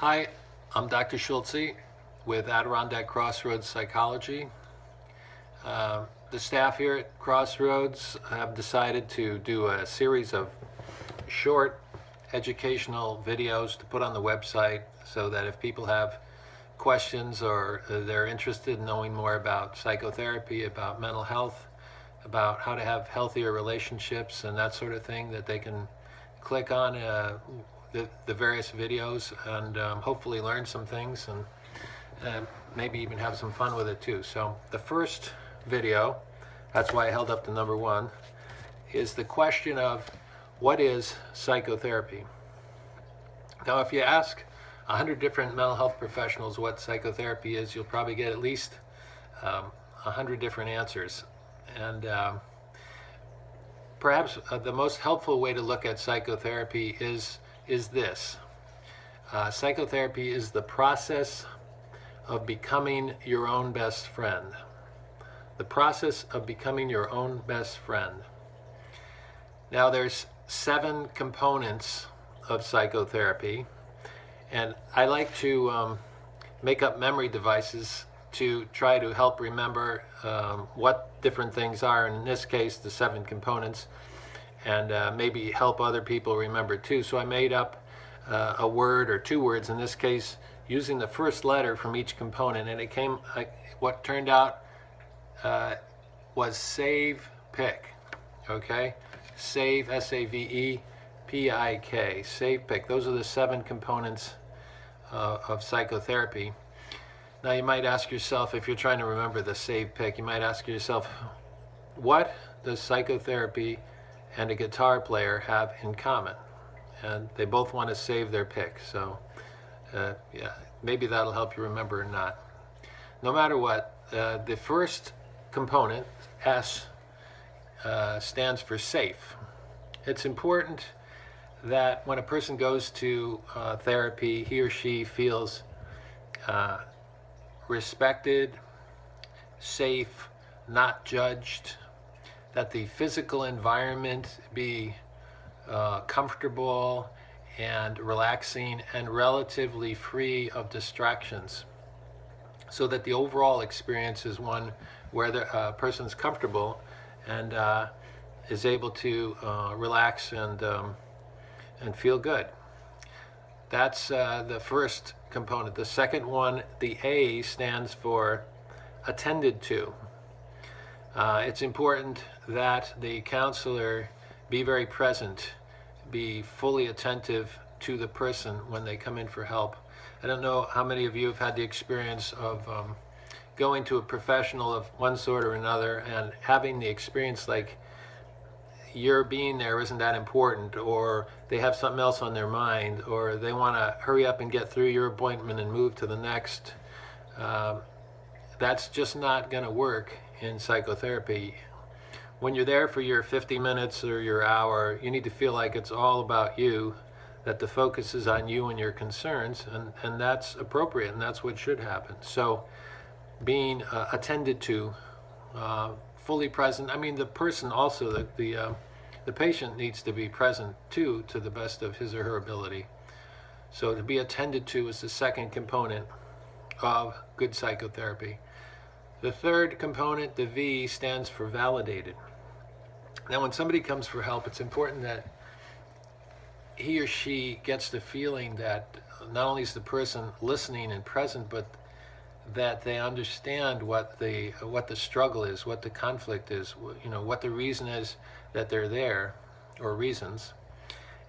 Hi, I'm Dr. Schulze with Adirondack Crossroads Psychology. The staff here at Crossroads have decided to do a series of short educational videos to put on the website so that if people have questions or they're interested in knowing more about psychotherapy, about mental health, about how to have healthier relationships and that sort of thing, that they can click on the various videos and hopefully learn some things and maybe even have some fun with it too. So the first video, that's why I held up the number 1, is the question of what is psychotherapy? Now, if you ask 100 different mental health professionals what psychotherapy is, you'll probably get at least 100 different answers. And perhaps the most helpful way to look at psychotherapy is this. Psychotherapy is the process of becoming your own best friend. The process of becoming your own best friend. Now, there's 7 components of psychotherapy, and I like to make up memory devices to try to help remember what different things are, in this case the 7 components, and maybe help other people remember too. So I made up a word or 2 words, in this case using the first letter from each component, and it came, what turned out was save, pick. Okay, save, S-A-V-E-P-I-K, save, pick. Those are the 7 components of psychotherapy. Now you might ask yourself, if you're trying to remember the save, pick, you might ask yourself, what does psychotherapy and a guitar player have in common? And they both want to save their pick. So yeah, maybe that'll help you remember or not. No matter what, the first component, S, stands for safe. It's important that when a person goes to therapy, he or she feels respected, safe, not judged, that the physical environment be comfortable and relaxing and relatively free of distractions, so that the overall experience is one where the person's comfortable and is able to relax and feel good. That's the first component. The second one, the A, stands for attended to. It's important that the counselor be very present, be fully attentive to the person when they come in for help. I don't know how many of you have had the experience of going to a professional of one sort or another and having the experience like your being there isn't that important, or they have something else on their mind, or they want to hurry up and get through your appointment and move to the next. That's just not going to work in psychotherapy. When you're there for your 50 minutes or your hour, you need to feel like it's all about you, that the focus is on you and your concerns, and that's appropriate, and that's what should happen. So being attended to, fully present. I mean, the person also, the patient needs to be present too, to the best of his or her ability. So to be attended to is the second component of good psychotherapy. The third component, the V, stands for validated. Now, when somebody comes for help, it's important that he or she gets the feeling that not only is the person listening and present, but that they understand what the struggle is, what the conflict is, what the reason is that they're there, or reasons,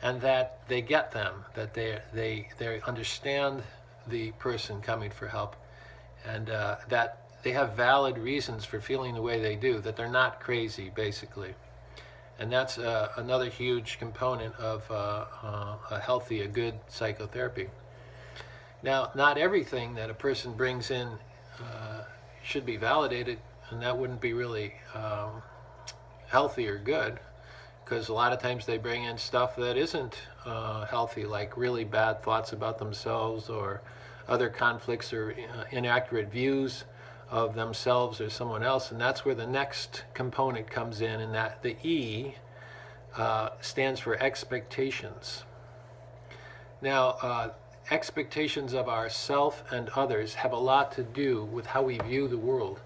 and that they get them, that they understand the person coming for help, and that they have valid reasons for feeling the way they do, that they're not crazy, basically. And that's another huge component of a healthy, a good psychotherapy. Now, not everything that a person brings in should be validated, and that wouldn't be really healthy or good, because a lot of times they bring in stuff that isn't healthy, like really bad thoughts about themselves, or other conflicts, or inaccurate views of themselves or someone else. And that's where the next component comes in, and that the E stands for expectations. Now, expectations of ourself and others have a lot to do with how we view the world.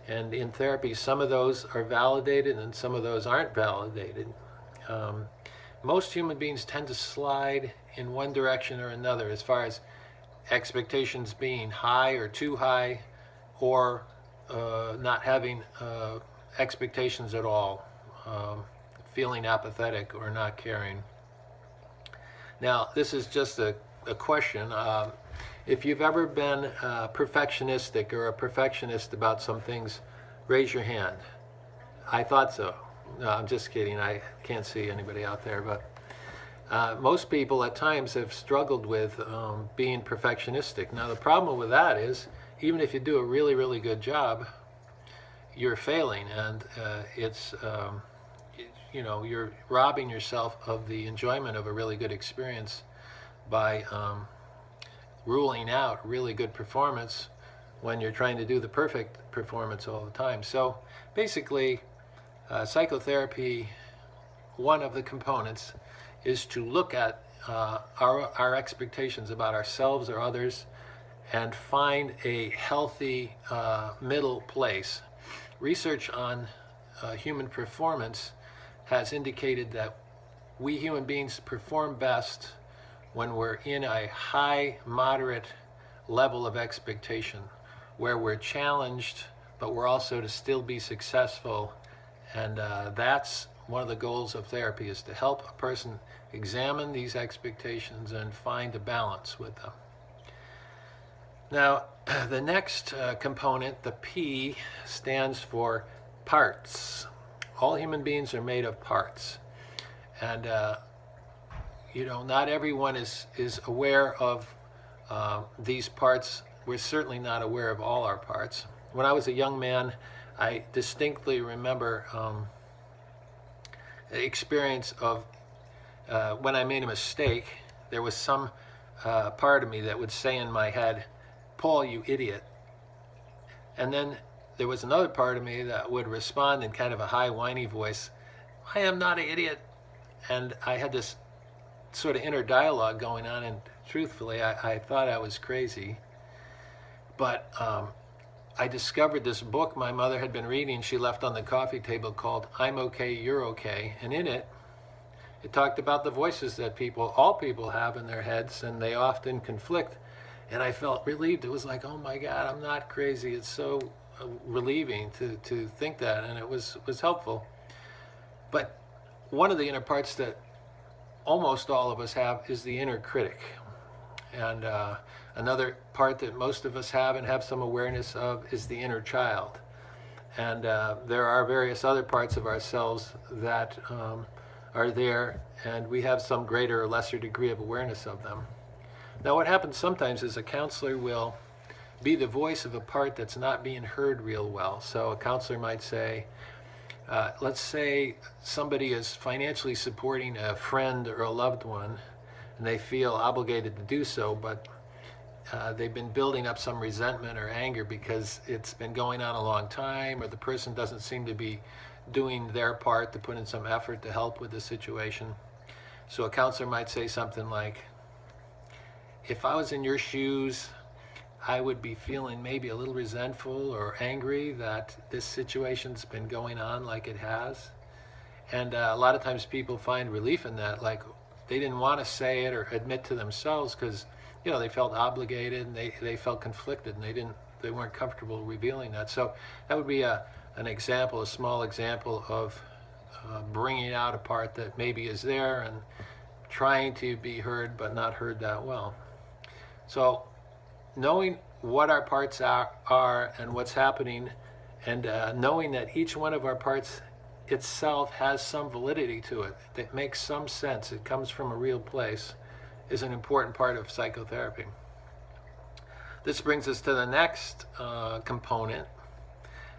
And in therapy, some of those are validated and some of those aren't validated. Most human beings tend to slide in one direction or another as far as expectations being high or too high, or not having expectations at all, feeling apathetic or not caring. Now, this is just a question. If you've ever been perfectionistic or a perfectionist about some things, raise your hand. I thought so. No, I'm just kidding. I can't see anybody out there, but most people at times have struggled with being perfectionistic. Now, the problem with that is, even if you do a really, really good job, you're failing, and you're robbing yourself of the enjoyment of a really good experience by ruling out really good performance when you're trying to do the perfect performance all the time. So basically, psychotherapy, one of the components is to look at our expectations about ourselves or others and find a healthy middle place. Research on human performance has indicated that we human beings perform best when we're in a high, moderate level of expectation, where we're challenged, but we're also to still be successful. And that's one of the goals of therapy, is to help a person examine these expectations and find a balance with them. Now, the next component, the P, stands for parts. All human beings are made of parts. And not everyone is aware of these parts. We're certainly not aware of all our parts. When I was a young man, I distinctly remember the experience of when I made a mistake, there was some part of me that would say in my head, "Paul, you idiot." And then there was another part of me that would respond in kind of a high, whiny voice, "I am not an idiot." And I had this sort of inner dialogue going on, and truthfully, I thought I was crazy. But I discovered this book my mother had been reading, she left on the coffee table, called "I'm Okay, You're Okay." And in it, it talked about the voices that all people have in their heads, and they often conflict. And I felt relieved. It was like, oh my God, I'm not crazy. It's so relieving to think that, and it was helpful. But one of the inner parts that almost all of us have is the inner critic. And another part that most of us have and have some awareness of is the inner child. And there are various other parts of ourselves that are there, and we have some greater or lesser degree of awareness of them. Now, what happens sometimes is a counselor will be the voice of a part that's not being heard real well. So a counselor might say, let's say somebody is financially supporting a friend or a loved one, and they feel obligated to do so, but they've been building up some resentment or anger because it's been going on a long time, or the person doesn't seem to be doing their part to put in some effort to help with the situation. So a counselor might say something like, "If I was in your shoes, I would be feeling maybe a little resentful or angry that this situation's been going on like it has." And a lot of times people find relief in that, like they didn't want to say it or admit to themselves because they felt obligated, and they felt conflicted, and they weren't comfortable revealing that. So that would be an example, a small example of bringing out a part that maybe is there and trying to be heard but not heard that well. So knowing what our parts are and what's happening, and knowing that each one of our parts itself has some validity to it, that makes some sense, it comes from a real place, is an important part of psychotherapy. This brings us to the next component,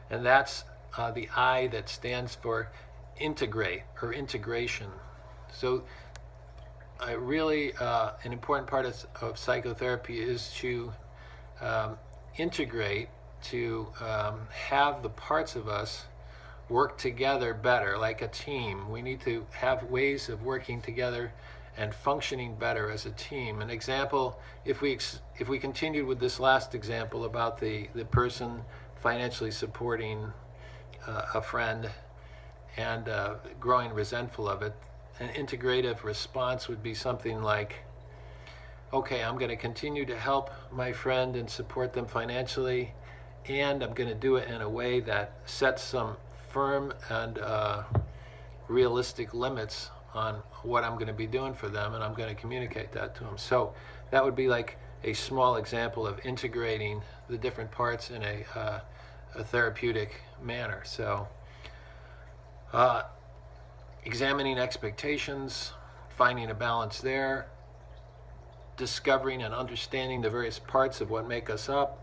and that's the I that stands for integrate or integration. So really an important part of psychotherapy is to integrate, to have the parts of us work together better, like a team. We need to have ways of working together and functioning better as a team. An example, if we continued with this last example about the person financially supporting a friend and growing resentful of it, an integrative response would be something like, okay, I'm going to continue to help my friend and support them financially, and I'm going to do it in a way that sets some firm and realistic limits on what I'm going to be doing for them, and I'm going to communicate that to them. So that would be like a small example of integrating the different parts in a therapeutic manner. So examining expectations, finding a balance there, discovering and understanding the various parts of what make us up,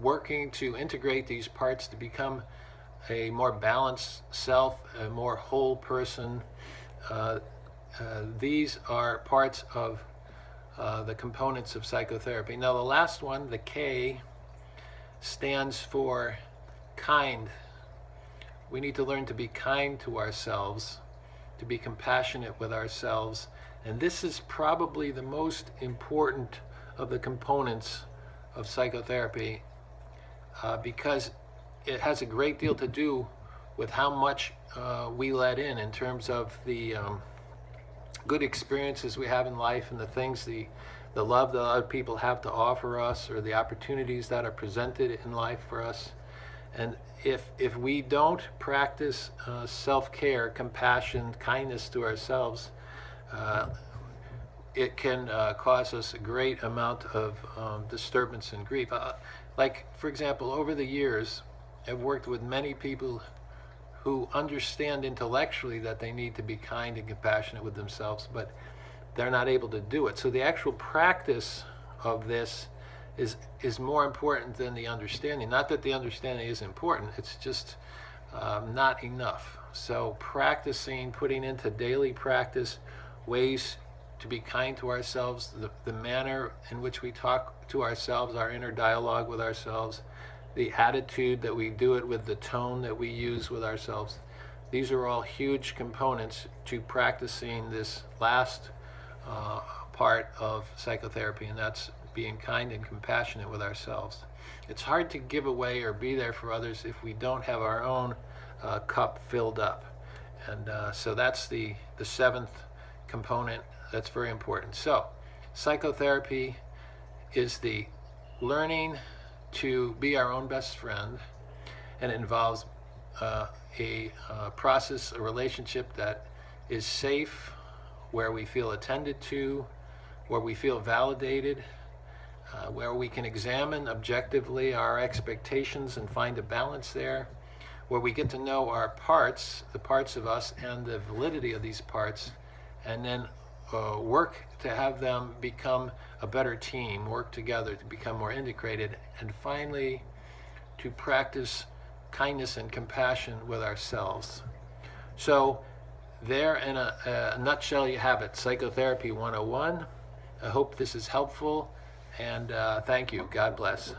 working to integrate these parts to become a more balanced self, a more whole person. These are parts of the components of psychotherapy. Now the last one, the K, stands for kind. We need to learn to be kind to ourselves, to be compassionate with ourselves. And this is probably the most important of the components of psychotherapy because it has a great deal to do with how much we let in terms of the good experiences we have in life and the things, the love that other people have to offer us, or the opportunities that are presented in life for us. And if we don't practice self-care, compassion, kindness to ourselves, it can cause us a great amount of disturbance and grief. Like, for example, over the years, I've worked with many people who understand intellectually that they need to be kind and compassionate with themselves, but they're not able to do it. So the actual practice of this is more important than the understanding. Not that the understanding is important, it's just not enough. So practicing, putting into daily practice ways to be kind to ourselves, the manner in which we talk to ourselves, our inner dialogue with ourselves, the attitude that we do it with, the tone that we use with ourselves. These are all huge components to practicing this last part of psychotherapy, and that's being kind and compassionate with ourselves. It's hard to give away or be there for others if we don't have our own cup filled up. And so that's the seventh component that's very important. So psychotherapy is the learning to be our own best friend, and it involves a process, a relationship that is safe, where we feel attended to, where we feel validated, where we can examine objectively our expectations and find a balance there, where we get to know our parts, the parts of us, and the validity of these parts, and then work to have them become a better team, work together to become more integrated, and finally to practice kindness and compassion with ourselves. So there, in a nutshell, you have it, Psychotherapy 101. I hope this is helpful, and thank you. God bless.